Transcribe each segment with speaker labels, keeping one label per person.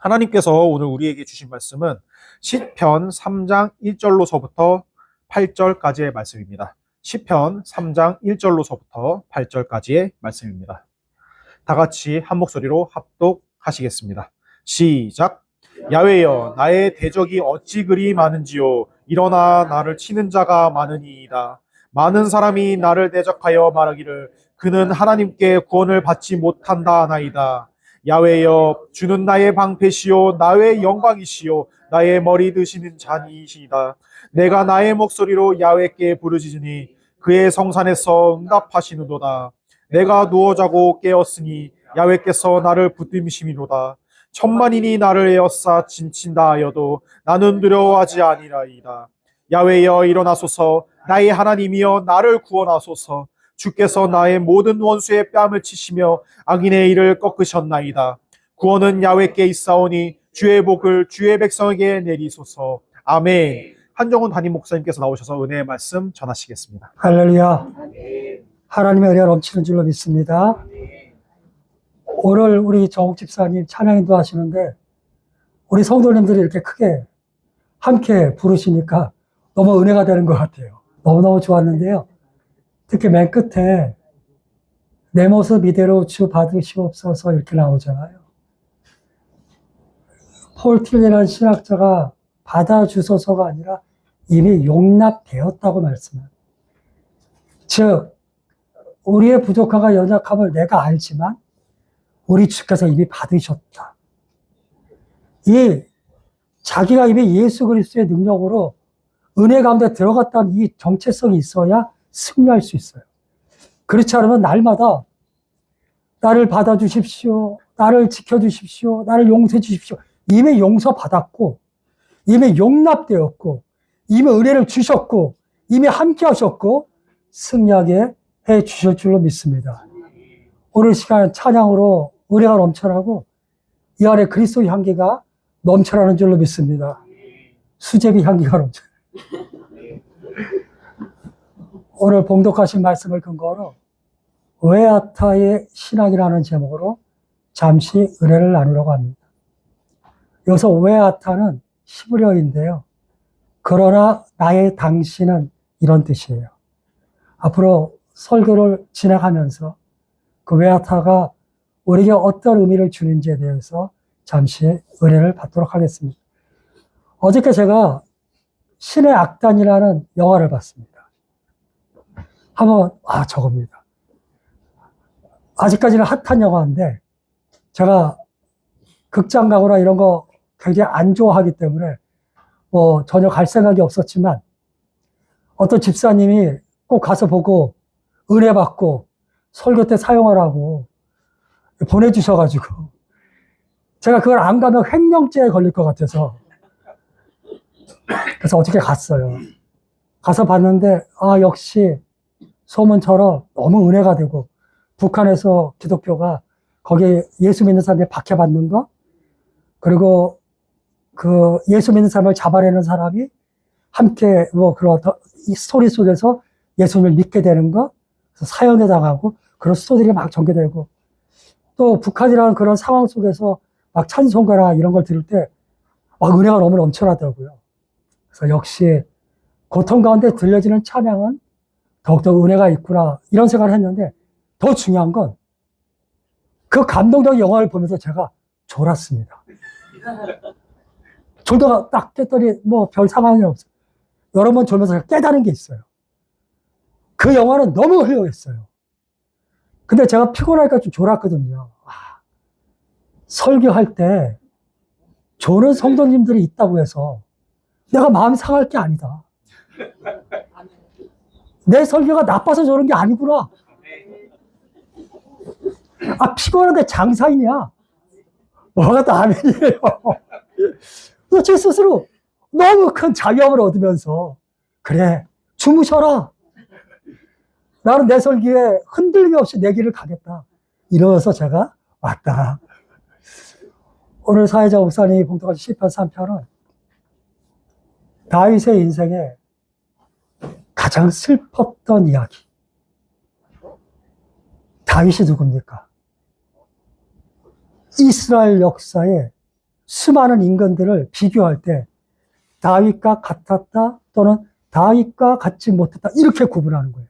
Speaker 1: 하나님께서 오늘 우리에게 주신 말씀은 시편 3장 1절로서부터 8절까지의 말씀입니다. 시편 3장 1절로서부터 8절까지의 말씀입니다. 다 같이 한 목소리로 합독하시겠습니다. 시작. 야훼여, 나의 대적이 어찌 그리 많은지요. 일어나 나를 치는 자가 많으니이다. 많은 사람이 나를 대적하여 말하기를 그는 하나님께 구원을 받지 못한다 하나이다. 야훼여, 주는 나의 방패시요 나의 영광이시요 나의 머리 드시는 잔이시다. 내가 나의 목소리로 야훼께 부르짖으니 그의 성산에서 응답하시는도다. 내가 누워 자고 깨었으니 야훼께서 나를 붙드심이로다. 천만인이 나를 에워싸 진친다 하여도 나는 두려워하지 아니라이다. 야훼여, 일어나소서. 나의 하나님이여, 나를 구원하소서. 주께서 나의 모든 원수의 뺨을 치시며 악인의 일을 꺾으셨나이다. 구원은 야훼께 있사오니 주의 복을 주의 백성에게 내리소서. 아멘. 한정훈 담임 목사님께서 나오셔서 은혜의 말씀 전하시겠습니다.
Speaker 2: 할렐루야. 하나님의 은혜가 넘치는 줄로 믿습니다. 오늘 우리 정욱 집사님 찬양 인도하시는데 우리 성도님들이 이렇게 크게 함께 부르시니까 너무 은혜가 되는 것 같아요. 너무너무 좋았는데요. 특히 맨 끝에 내 모습 이대로 주 받으시옵소서 이렇게 나오잖아요. 폴 틸리라는 신학자가 받아주소서가 아니라 이미 용납되었다고 말씀해요. 즉 우리의 부족함과 연약함을 내가 알지만 우리 주께서 이미 받으셨다. 이 자기가 이미 예수 그리스도의 능력으로 은혜 가운데 들어갔다는 이 정체성이 있어야 승리할 수 있어요. 그렇지 않으면 날마다 나를 받아주십시오. 나를 지켜주십시오. 나를 용서해 주십시오. 이미 용서받았고 이미 용납되었고 이미 은혜를 주셨고 이미 함께 하셨고 승리하게 해 주실 줄로 믿습니다. 오늘 시간 찬양으로 은혜가 넘쳐나고 이 안에 그리스도의 향기가 넘쳐나는 줄로 믿습니다. 수제비 향기가 넘쳐나요. 오늘 봉독하신 말씀을 근거로 웨아타의 신앙이라는 제목으로 잠시 은혜를 나누려고 합니다. 여기서 웨아타는 히브리어인데요. 그러나 나의 당신은 이런 뜻이에요. 앞으로 설교를 진행하면서 그 웨아타가 우리에게 어떤 의미를 주는지에 대해서 잠시 은혜를 받도록 하겠습니다. 어저께 제가 신의 악단이라는 영화를 봤습니다. 한번 저겁니다. 아직까지는 핫한 영화인데 제가 극장 가거나 이런 거 굉장히 안 좋아하기 때문에 전혀 갈 생각이 없었지만 어떤 집사님이 꼭 가서 보고 은혜 받고 설교 때 사용하라고 보내주셔가지고 제가 그걸 안 가면 횡령죄에 걸릴 것 같아서 그래서 어저께 갔어요. 가서 봤는데 역시 소문처럼 너무 은혜가 되고 북한에서 기독교가 거기에 예수 믿는 사람들이 박해받는 거 그리고 그 예수 믿는 사람을 잡아내는 사람이 함께 그런 이 스토리 속에서 예수님을 믿게 되는 거 그래서 사형에 당하고 그런 스토리들이 막 전개되고 또 북한이라는 그런 상황 속에서 막 찬송가나 이런 걸 들을 때 막 은혜가 너무 넘쳐나더라고요. 그래서 역시 고통 가운데 들려지는 찬양은 더욱더 은혜가 있구나 이런 생각을 했는데 더 중요한 건 그 감동적인 영화를 보면서 제가 졸았습니다. 졸다가 딱 깼더니 별 상황이 없어요. 여러 번 졸면서 깨달은 게 있어요. 그 영화는 너무 훌륭했어요. 근데 제가 피곤하니까 좀 졸았거든요. 설교할 때 조는 성도님들이 있다고 해서 내가 마음이 상할 게 아니다. 내 설교가 나빠서 저런 게 아니구나. 피곤한데 장사이냐? 뭐가 또 아멘이에요. 제 스스로 너무 큰 자유함을 얻으면서 그래 주무셔라. 나는 내 설교에 흔들림 없이 내 길을 가겠다. 이러면서 제가 왔다. 오늘 사회자 목사님이 봉독하신 시편 3편은 다윗의 인생에 가장 슬펐던 이야기. 다윗이 누굽니까? 이스라엘 역사에 수많은 인간들을 비교할 때 다윗과 같았다 또는 다윗과 같지 못했다 이렇게 구분하는 거예요.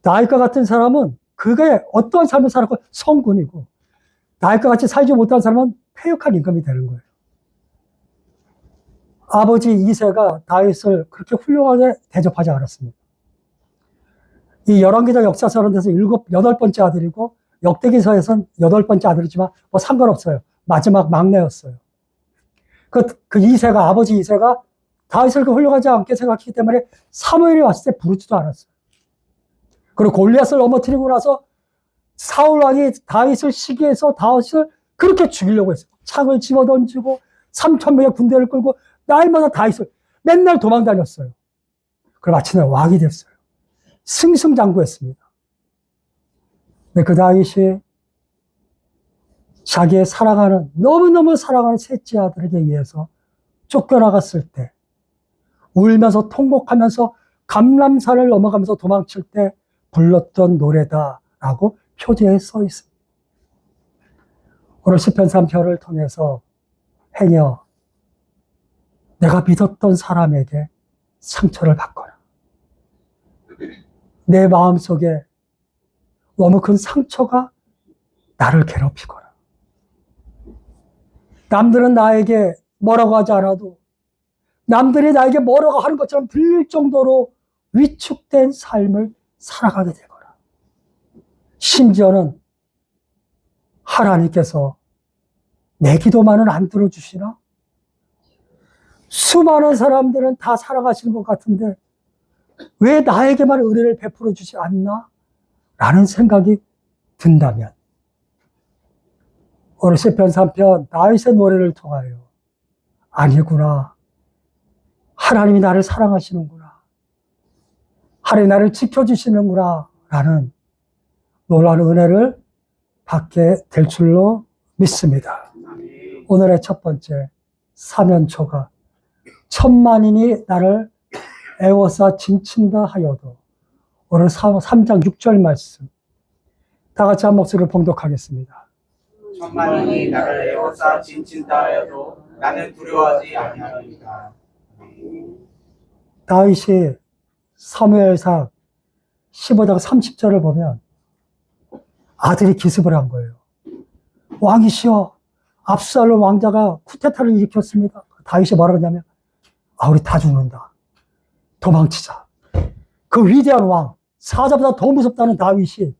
Speaker 2: 다윗과 같은 사람은 그게 어떠한 삶을 살았고 성군이고, 다윗과 같이 살지 못한 사람은 패역한 임금이 되는 거예요. 아버지 이새가 다윗을 그렇게 훌륭하게 대접하지 않았습니다. 이 열왕기상 역사서는 데서 여덟 번째 아들이고, 역대기서에선 여덟 번째 아들이지만 뭐 상관없어요. 마지막 막내였어요. 그 이새가, 아버지 이새가 다윗을 그 훌륭하지 않게 생각했기 때문에 사무엘이 왔을 때 부르지도 않았어요. 그리고 골리앗을 넘어뜨리고 나서 사울 왕이 다윗을 시기해서 다윗을 그렇게 죽이려고 했어요. 창을 집어 던지고 3,000명의 군대를 끌고 날마다 다윗을 맨날 도망 다녔어요. 그리고 마침내 왕이 됐어요. 승승장구했습니다. 근데 그 다윗이 자기의 사랑하는, 너무너무 사랑하는 셋째 아들에게 의해서 쫓겨나갔을 때, 울면서 통곡하면서 감람산을 넘어가면서 도망칠 때 불렀던 노래다라고 표제에 써 있습니다. 오늘 시편 3편을 통해서 행여 내가 믿었던 사람에게 상처를 받거나 내 마음속에 너무 큰 상처가 나를 괴롭히거나 남들은 나에게 뭐라고 하지 않아도 남들이 나에게 뭐라고 하는 것처럼 들릴 정도로 위축된 삶을 살아가게 되거나, 심지어는 하나님께서 내 기도만은 안 들어주시나? 수많은 사람들은 다 살아가시는 것 같은데 왜 나에게만 은혜를 베풀어 주지 않나? 라는 생각이 든다면, 오늘 시편 3편 다윗의 노래를 통하여 아니구나, 하나님이 나를 사랑하시는구나, 하나님이 나를 지켜주시는구나 라는 놀라운 은혜를 받게 될 줄로 믿습니다. 오늘의 첫 번째 사면초가 천만인이 나를 애워싸 진친다 하여도, 오늘 3장 6절 말씀 다 같이 한 목소리로 봉독하겠습니다.
Speaker 3: 천만인이 나를 에워싸 진친다 하여도 나는 두려워하지 아니하리이다.
Speaker 2: 다윗이 사무엘상 15장 30절을 보면 아들이 기습을 한 거예요. 왕이시여, 압살롬 왕자가 쿠데타를 일으켰습니다. 다윗이 뭐라고 하냐면, 우리 다 죽는다, 도망치자. 그 위대한 왕, 사자보다 더 무섭다는 다윗이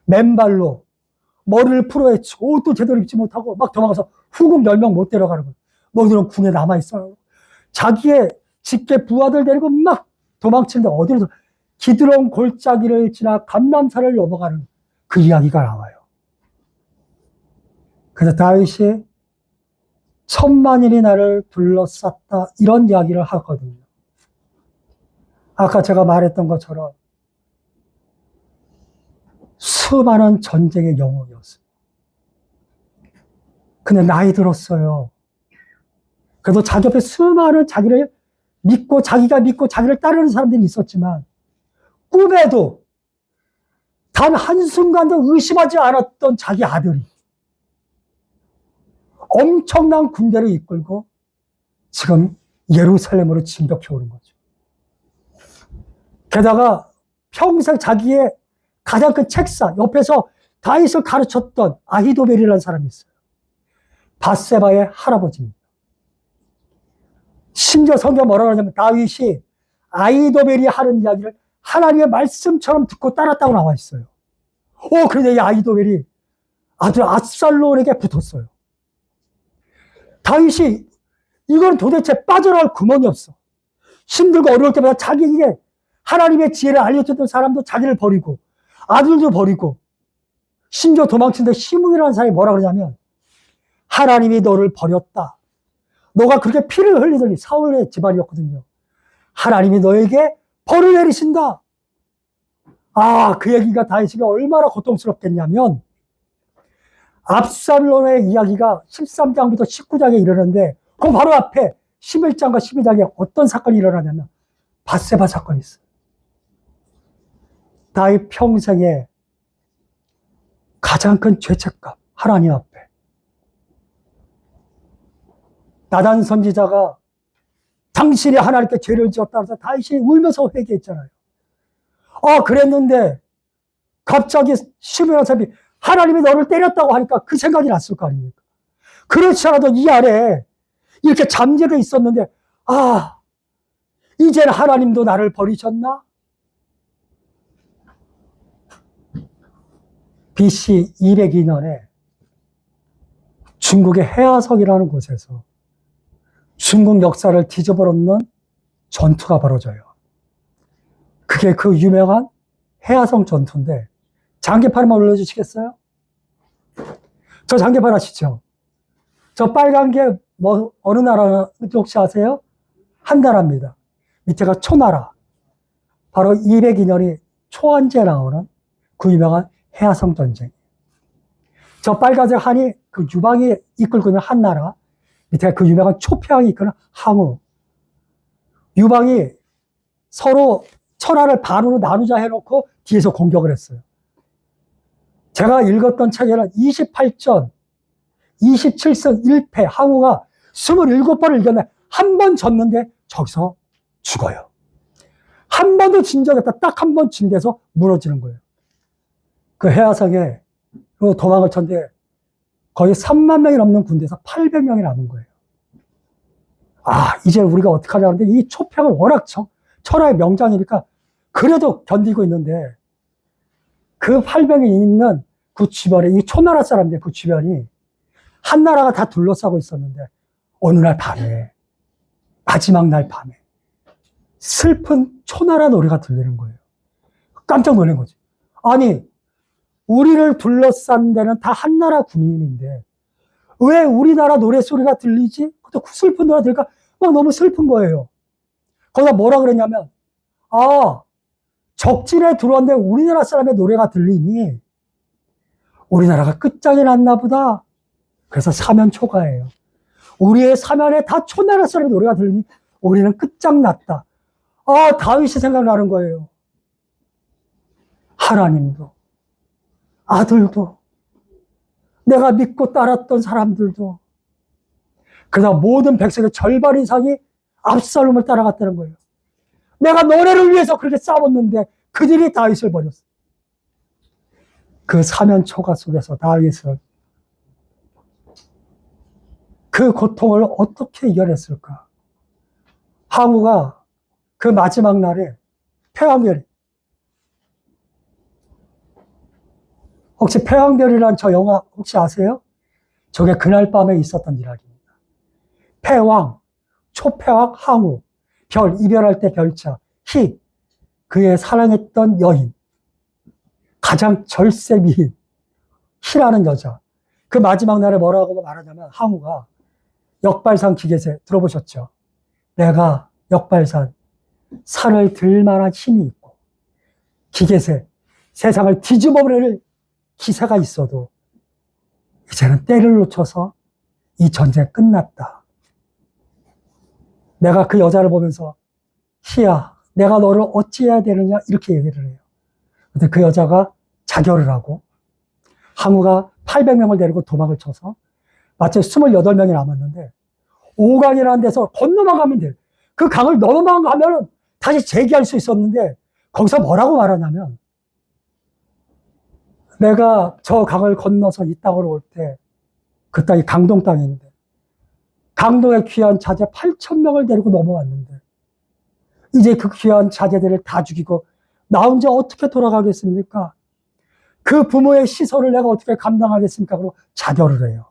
Speaker 2: 맨발로 머리를 풀어헤치고 옷도 제대로 입지 못하고 막 도망가서 후궁 10명 못 데려가는 거예요. 너희들은 궁에 남아있어요. 자기의 직계 부하들 데리고 막 도망치는데, 어디로 기드론 골짜기를 지나 감람산을 넘어가는 그 이야기가 나와요. 그래서 다윗이 천만인이 나를 둘러쌌다, 이런 이야기를 하거든요. 아까 제가 말했던 것처럼 수많은 전쟁의 영웅이었어요. 근데 나이 들었어요. 그래도 자기 옆에 수많은 자기를 믿고 자기를 따르는 사람들이 있었지만, 꿈에도 단 한순간도 의심하지 않았던 자기 아들이 엄청난 군대를 이끌고 지금 예루살렘으로 진격해 오는 거죠. 게다가 평생 자기의 가장 큰 책사 옆에서 다윗을 가르쳤던 아히도벨이라는 사람이 있어요. 밧세바의 할아버지입니다. 심지어 성경 뭐라고 하냐면, 다윗이 아히도벨이 하는 이야기를 하나님의 말씀처럼 듣고 따랐다고 나와 있어요. 그런데 이 아히도벨이 아들 압살롬에게 붙었어요. 다윗이 이건 도대체 빠져나갈 구멍이 없어. 힘들고 어려울 때마다 자기에게 하나님의 지혜를 알려줬던 사람도 자기를 버리고, 아들도 버리고, 심지어 도망치는데 시므이라는 사람이 뭐라 그러냐면, 하나님이 너를 버렸다. 너가 그렇게 피를 흘리더니, 사울의 집안이었거든요. 하나님이 너에게 벌을 내리신다. 그 얘기가 다윗에게 얼마나 고통스럽겠냐면, 압살롬의 이야기가 13장부터 19장에 이르는데, 그 바로 앞에 11장과 12장에 어떤 사건이 일어나냐면, 밧세바 사건이 있어요. 다윗 평생에 가장 큰 죄책감, 하나님 앞에 나단 선지자가 당신이 하나님께 죄를 지었다 해서 다윗이 울면서 회개했잖아요. 그랬는데 갑자기 시므온 사람이 하나님이 너를 때렸다고 하니까 그 생각이 났을 거 아닙니까? 그렇지 않아도 이 안에 이렇게 잠재되어 있었는데 이제는 하나님도 나를 버리셨나? BC 202년에 중국의 해화성이라는 곳에서 중국 역사를 뒤집어놓는 전투가 벌어져요. 그게 그 유명한 해화성 전투인데, 장기판 한번 올려주시겠어요? 저 장기판 아시죠? 저 빨간 게 어느 나라 혹시 아세요? 한나라입니다. 밑에가 초나라. 바로 202년이 초안제 나오는 그 유명한 해화성 전쟁. 저 빨간색 한이 그 유방이 이끌고 있는 한나라, 밑에 그 유명한 초평이 이끄는 항우. 유방이 서로 천하를 반으로 나누자 해놓고 뒤에서 공격을 했어요. 제가 읽었던 책에는 28전, 27승 1패, 항우가 27번을 이겼는데 한 번 졌는데 저기서 죽어요. 한 번도 진 적이 없다. 딱 한 번 진 데서 무너지는 거예요. 그 해화성에 도망을 쳤는데 거의 3만 명이 넘는 군대에서 800명이 남은 거예요. 이제 우리가 어떻게 하냐는데 이 초평을 워낙 천하의 명장이니까 그래도 견디고 있는데 그 800명이 있는 그 주변에 이 초나라 사람들 그 주변이 한나라가 다 둘러싸고 있었는데 어느 날 밤에 마지막 날 밤에 슬픈 초나라 노래가 들리는 거예요. 깜짝 놀란 거지. 아니 우리를 둘러싼 데는 다 한나라 군인인데 왜 우리나라 노래소리가 들리지? 또 슬픈 노래 들으니까 막 너무 슬픈 거예요. 거기다 뭐라 그랬냐면 적진에 들어왔는데 우리나라 사람의 노래가 들리니 우리나라가 끝장이 났나 보다. 그래서 사면초가예요. 우리의 사면에 다 초나라 사람의 노래가 들리니 우리는 끝장났다. 다윗이 생각나는 거예요. 하나님도 아들도 내가 믿고 따랐던 사람들도 그러다 모든 백성의 절반 이상이 압살롬을 따라갔다는 거예요. 내가 너네를 위해서 그렇게 싸웠는데 그들이 다윗을 버렸어. 그 사면초가 속에서 다윗은 그 고통을 어떻게 이겨냈을까? 항우가 그 마지막 날에 패왕별이, 혹시 패왕별이라는 저 영화 혹시 아세요? 저게 그날 밤에 있었던 이야기입니다. 패왕, 초패왕, 항우, 별, 이별할 때 별자, 희, 그의 사랑했던 여인, 가장 절세 미인, 희라는 여자. 그 마지막 날에 뭐라고 말하냐면 항우가 역발산 기계세 들어보셨죠? 내가 역발산 산을 들 만한 힘이 있고 기계세 세상을 뒤집어 버릴 기세가 있어도 이제는 때를 놓쳐서 이 전쟁 끝났다. 내가 그 여자를 보면서 희야 내가 너를 어찌해야 되느냐 이렇게 얘기를 해요. 근데 그 여자가 자결을 하고 항우가 800명을 데리고 도망을 쳐서 마치 28명이 남았는데 오강이라는 데서 건너만 가면 돼요. 그 강을 넘어만 가면 다시 재기할 수 있었는데 거기서 뭐라고 말하냐면 내가 저 강을 건너서 이 땅으로 올 때 그 땅이 강동 땅인데 강동의 귀한 자제 8,000명을 데리고 넘어왔는데 이제 그 귀한 자제들을 다 죽이고 나 혼자 어떻게 돌아가겠습니까? 그 부모의 시선을 내가 어떻게 감당하겠습니까? 그러고 자결을 해요.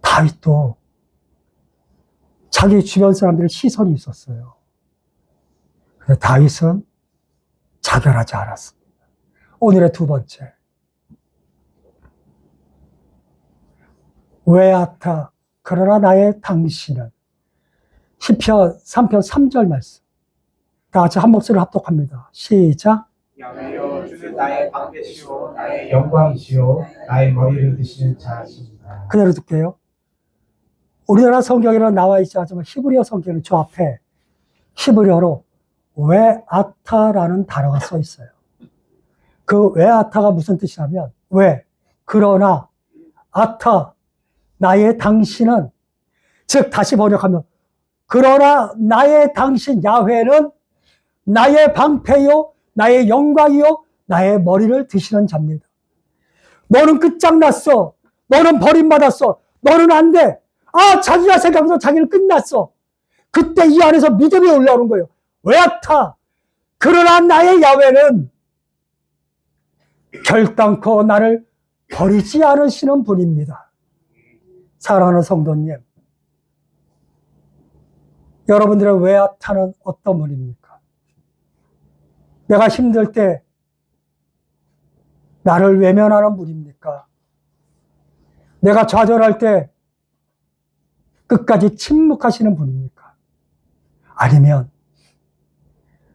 Speaker 2: 다윗도 자기 주변 사람들의 시선이 있었어요. 근데 다윗은 자결하지 않았습니다. 오늘의 두 번째. 외아타 그러나 나의 당신은 시편 3편 3절 말씀. 다 같이 한 목소리를 합독합니다. 시작.
Speaker 3: 여호와여 주는 나의 방패시오 나의 영광이시오 나의 머리를 드시는 자이십니다.
Speaker 2: 그대로 듣게요. 우리나라 성경에는 나와 있지 않지만 히브리어 성경은 저 앞에 히브리어로 외아타라는 단어가 써 있어요. 그 외아타가 무슨 뜻이냐면 왜, 그러나, 아타, 나의 당신은 즉 다시 번역하면 그러나 나의 당신 야훼는 나의 방패요 나의 영광이요 나의 머리를 드시는 자입니다. 너는 끝장났어. 너는 버림받았어. 너는 안 돼. 아, 자기가 생각해서 자기는 끝났어. 그때 이 안에서 믿음이 올라오는 거예요. 왜아타? 그러나 나의 야훼는 결단코 나를 버리지 않으시는 분입니다. 사랑하는 성도님, 여러분들의 왜아타는 어떤 분입니까? 내가 힘들 때 나를 외면하는 분입니까? 내가 좌절할 때 끝까지 침묵하시는 분입니까? 아니면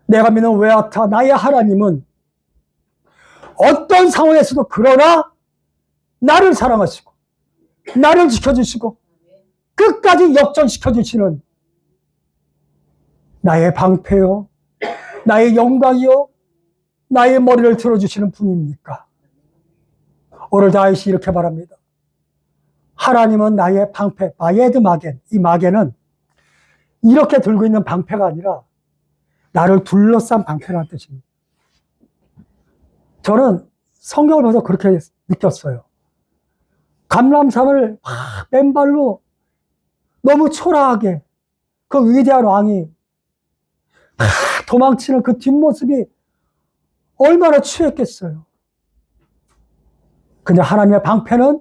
Speaker 2: 내가 믿는 외아타 나의 하나님은 어떤 상황에서도 그러나 나를 사랑하시고 나를 지켜주시고 끝까지 역전시켜주시는 나의 방패요 나의 영광이요 나의 머리를 들어주시는 분입니까? 오늘 다윗이 이렇게 말합니다. 하나님은 나의 방패, 마예드 마겐. 이 마겐은 이렇게 들고 있는 방패가 아니라 나를 둘러싼 방패라는 뜻입니다. 저는 성경을 보면서 그렇게 느꼈어요. 감람산을 막 맨발로 너무 초라하게 그 위대한 왕이 도망치는 그 뒷모습이 얼마나 추했겠어요. 근데 하나님의 방패는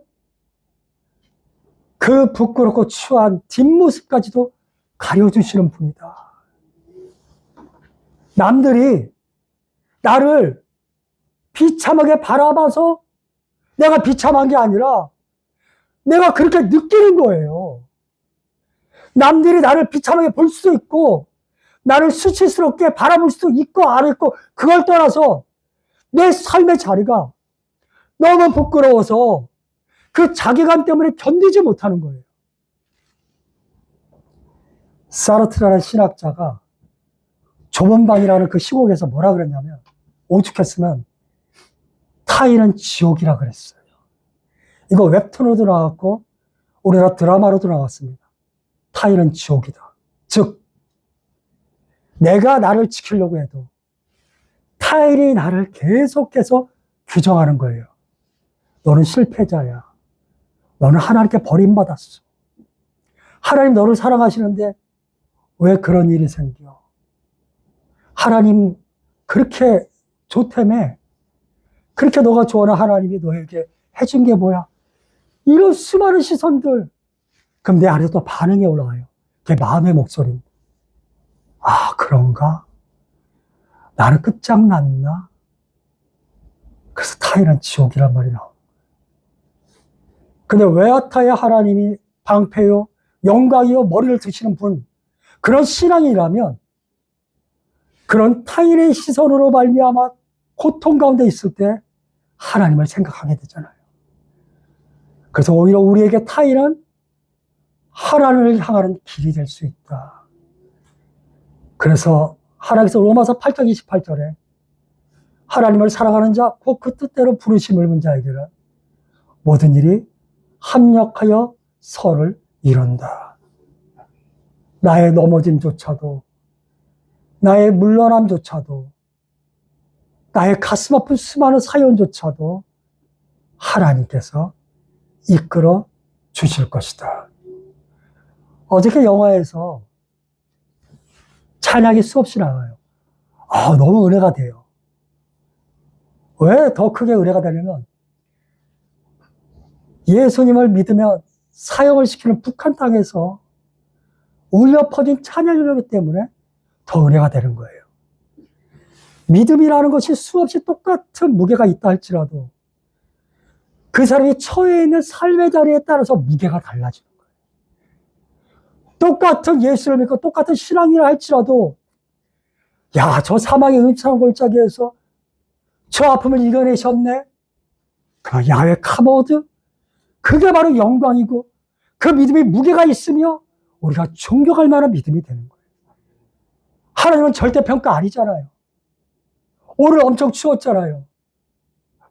Speaker 2: 그 부끄럽고 추한 뒷모습까지도 가려주시는 분이다. 남들이 나를 비참하게 바라봐서 내가 비참한 게 아니라 내가 그렇게 느끼는 거예요. 남들이 나를 비참하게 볼 수도 있고 나를 수치스럽게 바라볼 수도 있고 안 있고 그걸 떠나서 내 삶의 자리가 너무 부끄러워서 그 자괴감 때문에 견디지 못하는 거예요. 사르트라는 신학자가 좁은 방이라는 그 시곡에서 뭐라 그랬냐면 오죽했으면 타인은 지옥이라 그랬어요. 이거 웹툰으로도 나왔고 우리나라 드라마로도 나왔습니다. 타인은 지옥이다. 즉 내가 나를 지키려고 해도 타인이 나를 계속해서 규정하는 거예요. 너는 실패자야. 너는 하나님께 버림받았어. 하나님 너를 사랑하시는데 왜 그런 일이 생겨? 하나님 그렇게 좋다며? 그렇게 너가 좋아하는 하나님이 너에게 해준 게 뭐야? 이런 수많은 시선들. 그럼 내 안에서 또 반응이 올라와요. 그게 마음의 목소리입니다. 아, 그런가? 나는 끝장났나? 그래서 타인은 지옥이란 말이 나옵니다. 근데 외아타의 하나님이 방패요, 영광이요, 머리를 드시는 분, 그런 신앙이라면 그런 타인의 시선으로 말미암아 고통 가운데 있을 때 하나님을 생각하게 되잖아요. 그래서 오히려 우리에게 타인은 하나님을 향하는 길이 될 수 있다. 그래서 하나님께서 로마서 8장 28절에 하나님을 사랑하는 자, 곧 그 뜻대로 부르심을 입은 자에게는 모든 일이 합력하여 서를 이룬다. 나의 넘어짐조차도, 나의 물러남조차도, 나의 가슴 아픈 수많은 사연조차도 하나님께서 이끌어 주실 것이다. 어저께 영화에서 찬양이 수없이 나와요. 아, 너무 은혜가 돼요. 왜 더 크게 은혜가 되냐면 예수님을 믿으면 사형을 시키는 북한 땅에서 울려 퍼진 찬양이기 때문에 더 은혜가 되는 거예요. 믿음이라는 것이 수없이 똑같은 무게가 있다 할지라도 그 사람이 처해 있는 삶의 자리에 따라서 무게가 달라지는 거예요. 똑같은 예수를 믿고 똑같은 신앙이라 할지라도 야, 저 사망의 음침한 골짜기에서 저 아픔을 이겨내셨네. 그 야훼 카보드, 그게 바로 영광이고 그 믿음이 무게가 있으며 우리가 존경할 만한 믿음이 되는 거예요. 하나님은 절대평가 아니잖아요. 오늘 엄청 추웠잖아요.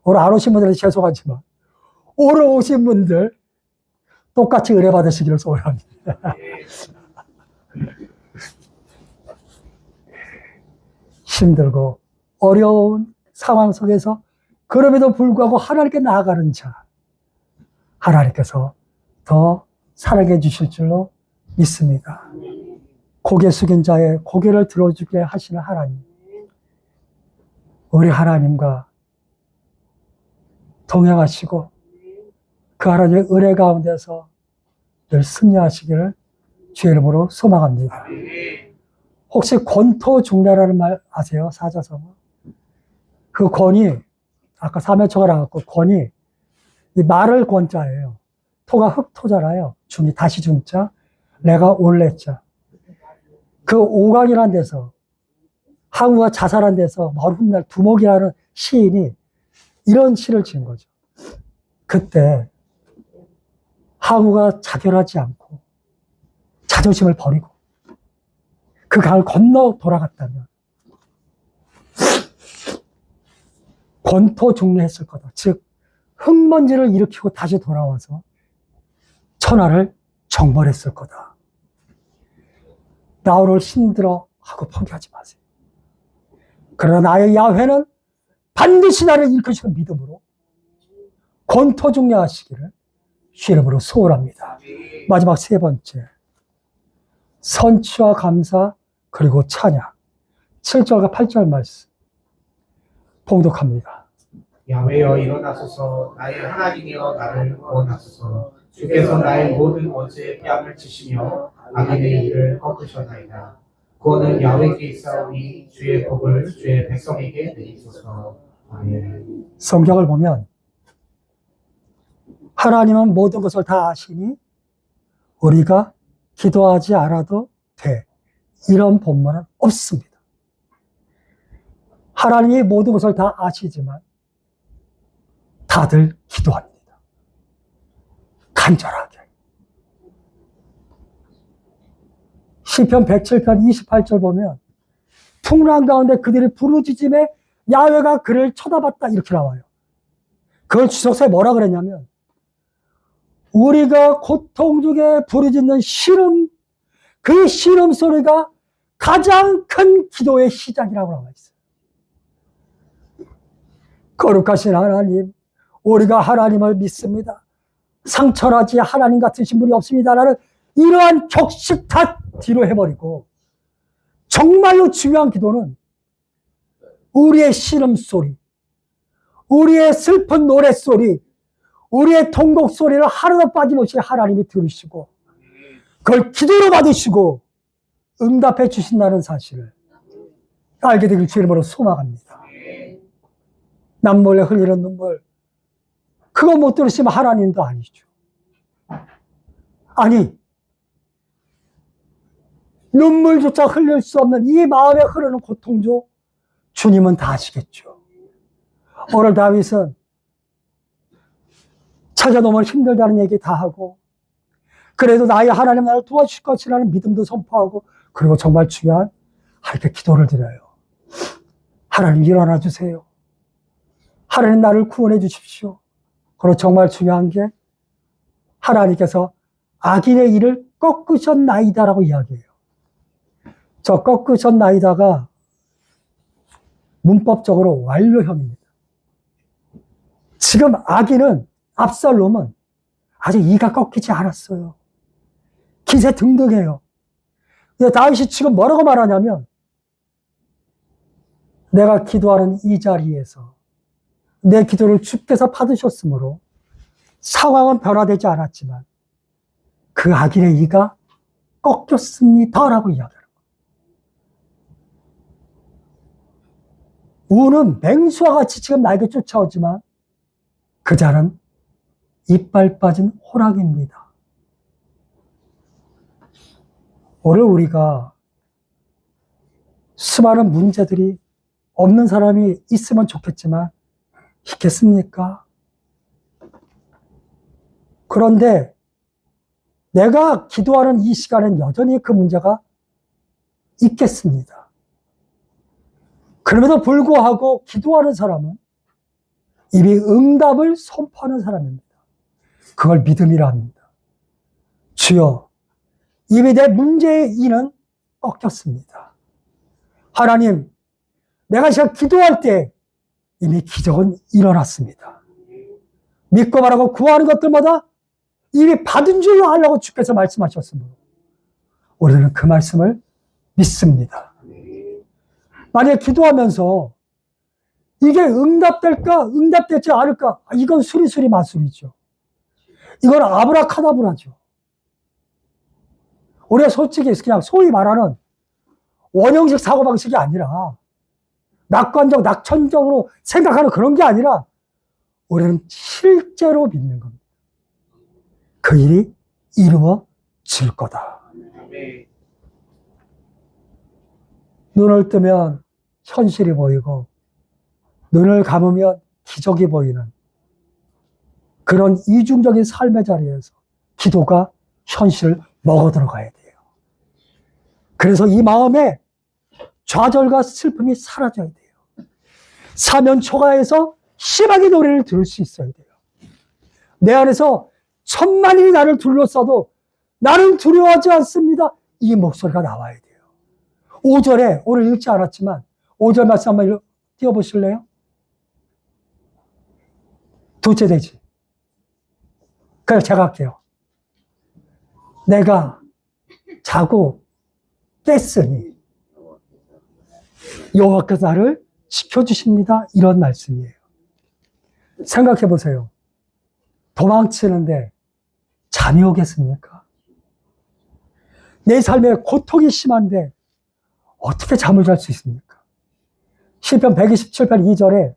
Speaker 2: 오늘 안 오신 분들은 죄송하지만 오늘 오신 분들 똑같이 은혜 받으시기를 소원합니다. 힘들고 어려운 상황 속에서 그럼에도 불구하고 하나님께 나아가는 자, 하나님께서 더 사랑해 주실 줄로 믿습니다. 고개 숙인 자의 고개를 들어주게 하시는 하나님, 우리 하나님과 동행하시고 그 하나님의 은혜 가운데서 늘 승리하시기를 주의 이름으로 소망합니다. 혹시 권토중례라는 말 아세요? 사자성어. 그 권이 아까 사면초가 나왔고 권이 이 말을 권자예요. 토가 흑토잖아요. 중이 다시 중자, 내가 올레자. 그 오강이라는 데서 항우가 자살한 데서 머리 훗날 두목이라는 시인이 이런 시를 지은 거죠. 그때 항우가 자결하지 않고 자존심을 버리고 그 강을 건너 돌아갔다면 권토중례했을 거다. 즉 흙먼지를 일으키고 다시 돌아와서 천하를 정벌했을 거다. 나 오늘 힘들어 하고 포기하지 마세요. 그러나 나의 야훼는 반드시 나를 일으키시는 믿음으로 권토중례하시기를 주의 이름으로 소원합니다. 마지막 세 번째, 선취와 감사 그리고 찬양. 7절과 8절 말씀 봉독합니다.
Speaker 3: 야훼여 일어나소서, 나의 하나님이여 나를 구원하소서. 주께서 나의 모든 원수의 뺨을 치시며 악인의 일을 꺾으셨나이다. 구원은 야훼께 있사오니 주의 복을 주의 백성에게 내리소서. 아멘.
Speaker 2: 성경을 보면 하나님은 모든 것을 다 아시니 우리가 기도하지 않아도 돼. 이런 본문은 없습니다. 하나님이 모든 것을 다 아시지만 다들 기도합니다. 간절하게. 시편 107편 28절 보면 풍랑 가운데 그들이 부르짖음에 야훼가 그를 쳐다봤다 이렇게 나와요. 그걸 주석사에 뭐라 그랬냐면 우리가 고통 중에 부르짖는 신음, 그 신음 소리가 가장 큰 기도의 시작이라고 나와 있어요. 거룩하신 하나님, 우리가 하나님을 믿습니다. 상처나지 하나님 같으신 분이 없습니다라는 이러한 격식 다 뒤로 해버리고 정말로 중요한 기도는 우리의 신음소리, 우리의 슬픈 노랫소리, 우리의 통곡소리를 하루도 빠짐없이 하나님이 들으시고 그걸 기도로 받으시고 응답해 주신다는 사실을 알게 되길 주의 이름으로 소망합니다. 남몰래 흘리는 눈물, 그거 못 들으시면 하나님도 아니죠. 아니, 눈물조차 흘릴 수 없는 이 마음에 흐르는 고통도 주님은 다 아시겠죠. 오늘 다윗은 자기가 너무 힘들다는 얘기 다 하고 그래도 나의 하나님 나를 도와주실 것이라는 믿음도 선포하고 그리고 정말 중요한 하나님께 기도를 드려요. 하나님 일어나 주세요. 하나님 나를 구원해 주십시오. 그리고 정말 중요한 게 하나님께서 악인의 일을 꺾으셨나이다라고 이야기해요. 저 꺾으셨나이다가 문법적으로 완료형입니다. 지금 악인은 압살롬은 아직 이가 꺾이지 않았어요. 기세 등등해요. 근데 다윗이 지금 뭐라고 말하냐면 내가 기도하는 이 자리에서 내 기도를 주께서 받으셨으므로 상황은 변화되지 않았지만 그 악인의 이가 꺾였습니다라고 이야기하는 거예요. 우는 맹수와 같이 지금 나에게 쫓아오지만 그 자는 이빨 빠진 호랑이입니다. 오늘 우리가 수많은 문제들이 없는 사람이 있으면 좋겠지만 있겠습니까? 그런데 내가 기도하는 이 시간엔 여전히 그 문제가 있겠습니다. 그럼에도 불구하고 기도하는 사람은 이미 응답을 선포하는 사람입니다. 그걸 믿음이라 합니다. 주여, 이미 내 문제의 이는 꺾였습니다. 하나님, 내가 지금 기도할 때 이미 기적은 일어났습니다. 믿고 바라고 구하는 것들마다 이미 받은 줄로 하려고 주께서 말씀하셨으므로 우리는 그 말씀을 믿습니다. 만약에 기도하면서 이게 응답될까, 응답되지 않을까, 이건 수리수리 마술이죠. 이건 아브라카다브라죠. 우리가 솔직히 그냥 소위 말하는 원형식 사고방식이 아니라 낙관적, 낙천적으로 생각하는 그런 게 아니라 우리는 실제로 믿는 겁니다. 그 일이 이루어질 거다. 눈을 뜨면 현실이 보이고 눈을 감으면 기적이 보이는 그런 이중적인 삶의 자리에서 기도가 현실을 먹어 들어가야 돼요. 그래서 이 마음에 좌절과 슬픔이 사라져야 돼요. 사면 초가에서 희망의 노래를 들을 수 있어야 돼요. 내 안에서 천만인이 나를 둘러싸도 나는 두려워하지 않습니다. 이 목소리가 나와야 돼요. 5절에 오늘 읽지 않았지만 5절 말씀 한번 띄워보실래요? 둘째 되지. 그래 제가 할게요. 내가 자고 깼으니 여호와께서 나를 지켜주십니다. 이런 말씀이에요. 생각해 보세요. 도망치는데 잠이 오겠습니까? 내 삶에 고통이 심한데 어떻게 잠을 잘 수 있습니까? 시편 127편 2절에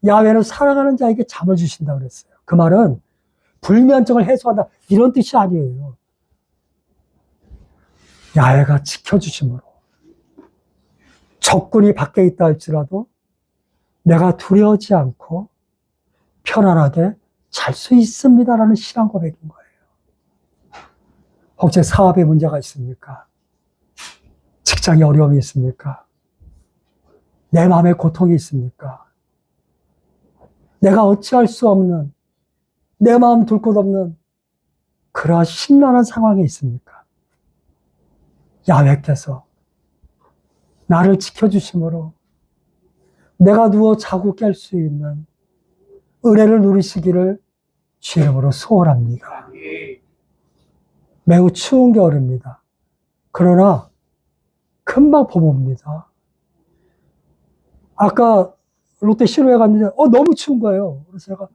Speaker 2: 야훼는 사랑하는 자에게 잠을 주신다고 그랬어요. 그 말은 불면증을 해소한다 이런 뜻이 아니에요. 야훼가 지켜주심으로 적군이 밖에 있다 할지라도 내가 두려워하지 않고 편안하게 잘 수 있습니다라는 신앙 고백인 거예요. 혹시 사업에 문제가 있습니까? 직장에 어려움이 있습니까? 내 마음에 고통이 있습니까? 내가 어찌할 수 없는 내 마음 둘 곳 없는 그러한 심란한 상황에 있습니까? 야훼께서 나를 지켜주심으로 내가 누워 자고 깰 수 있는 은혜를 누리시기를 주 이름으로 소원합니다. 매우 추운 겨울입니다. 그러나 금방 봄 옵니다. 아까 롯데 실외에 갔는데 너무 추운 거예요. 그래서 제가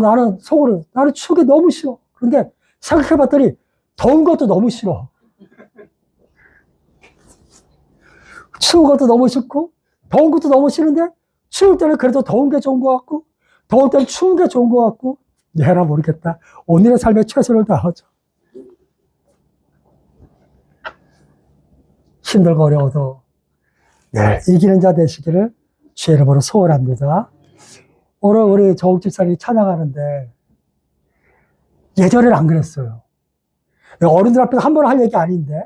Speaker 2: 나는 속으로 나는 추운 게 너무 싫어. 그런데 생각해 봤더니 더운 것도 너무 싫어. 추운 것도 너무 싫고 더운 것도 너무 싫은데 추울 때는 그래도 더운 게 좋은 것 같고 더울 때는 추운 게 좋은 것 같고 얘라 모르겠다. 오늘의 삶에 최선을 다하자. 힘들고 어려워도 늘 이기는 자 되시기를 주의 이름으로 소원합니다. 오늘 우리 조국 집사님이 찬양하는데 예전에는 안 그랬어요. 어른들 앞에서 한 번 할 얘기 아닌데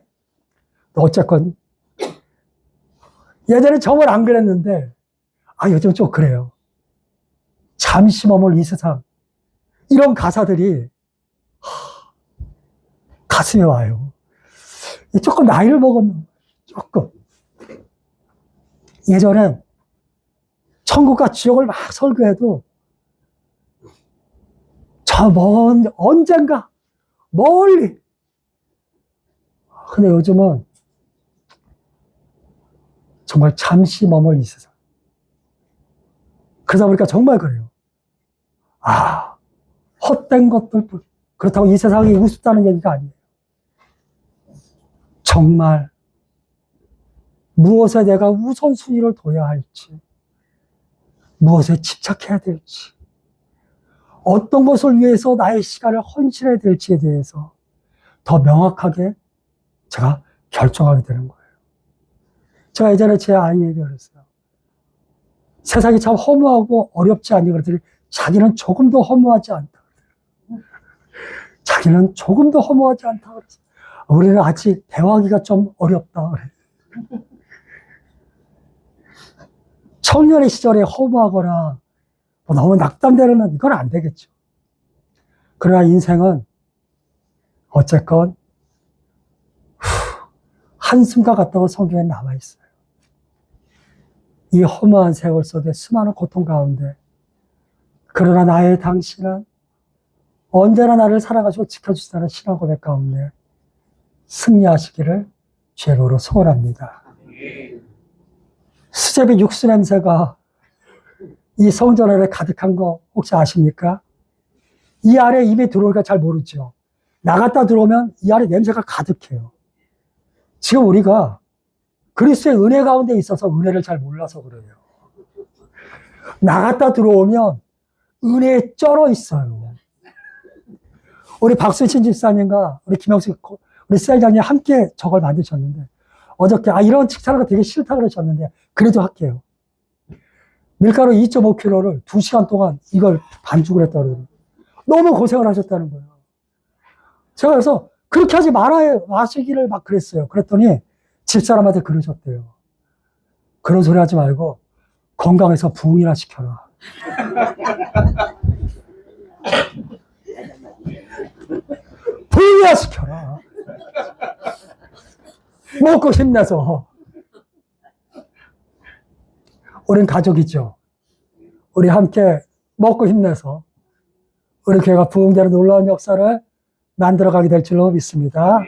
Speaker 2: 어쨌건 예전에 정말 안 그랬는데 요즘 좀 그래요. 잠시 머물 이 세상 이런 가사들이 가슴에 와요. 조금 나이를 먹으면 조금 예전엔 천국과 지옥을 막 설교해도 저 먼 언젠가 멀리 근데 요즘은 정말 잠시 머물 이 세상 그러다 보니까 정말 그래요. 헛된 것들 그렇다고 이 세상이 우습다는 얘기가 아니에요. 정말 무엇에 내가 우선순위를 둬야 할지 무엇에 집착해야 될지 어떤 것을 위해서 나의 시간을 헌신해야 될지에 대해서 더 명확하게 제가 결정하게 되는 거예요. 제가 예전에 제 아이에게 그랬어요. 세상이 참 허무하고 어렵지 않니 그랬더니 자기는 조금도 허무하지 않다. 자기는 조금도 허무하지 않다 그랬어요. 우리는 아직 대화하기가 좀 어렵다 그래요. 청년의 시절에 허무하거나 너무 낙담되는 이건 안 되겠죠. 그러나 인생은 어쨌건 한숨과 같다고 성경에 나와 있어요. 이 허무한 세월 속에 수많은 고통 가운데 그러나 나의 당신은 언제나 나를 사랑하시고 지켜주시다는 신앙 고백 가운데 승리하시기를 죄로로 소원합니다. 수제비 육수 냄새가 이 성전 안에 가득한 거 혹시 아십니까? 이 안에 입에 들어오니까 잘 모르죠. 나갔다 들어오면 이 안에 냄새가 가득해요. 지금 우리가 그리스도의 은혜 가운데 있어서 은혜를 잘 몰라서 그래요. 나갔다 들어오면 은혜에 쩔어 있어요. 우리 박수진 집사님과 우리 김영수 우리 셀장님 함께 저걸 만드셨는데 어저께 이런 칭찬하는 거 되게 싫다 그러셨는데 그래도 할게요. 밀가루 2.5kg를 2시간 동안 이걸 반죽을 했다고 그러더라고요. 너무 고생을 하셨다는 거예요. 제가 그래서 그렇게 하지 마시기를 막 그랬어요. 그랬더니 집사람한테 그러셨대요. 그런 소리 하지 말고 건강해서 부흥이나 시켜라. 부흥이나 시켜라. 먹고 힘내서. 우린 가족이죠. 우리 함께 먹고 힘내서 우리 교회가 부흥되는 놀라운 역사를 만들어가게 될 줄로 믿습니다.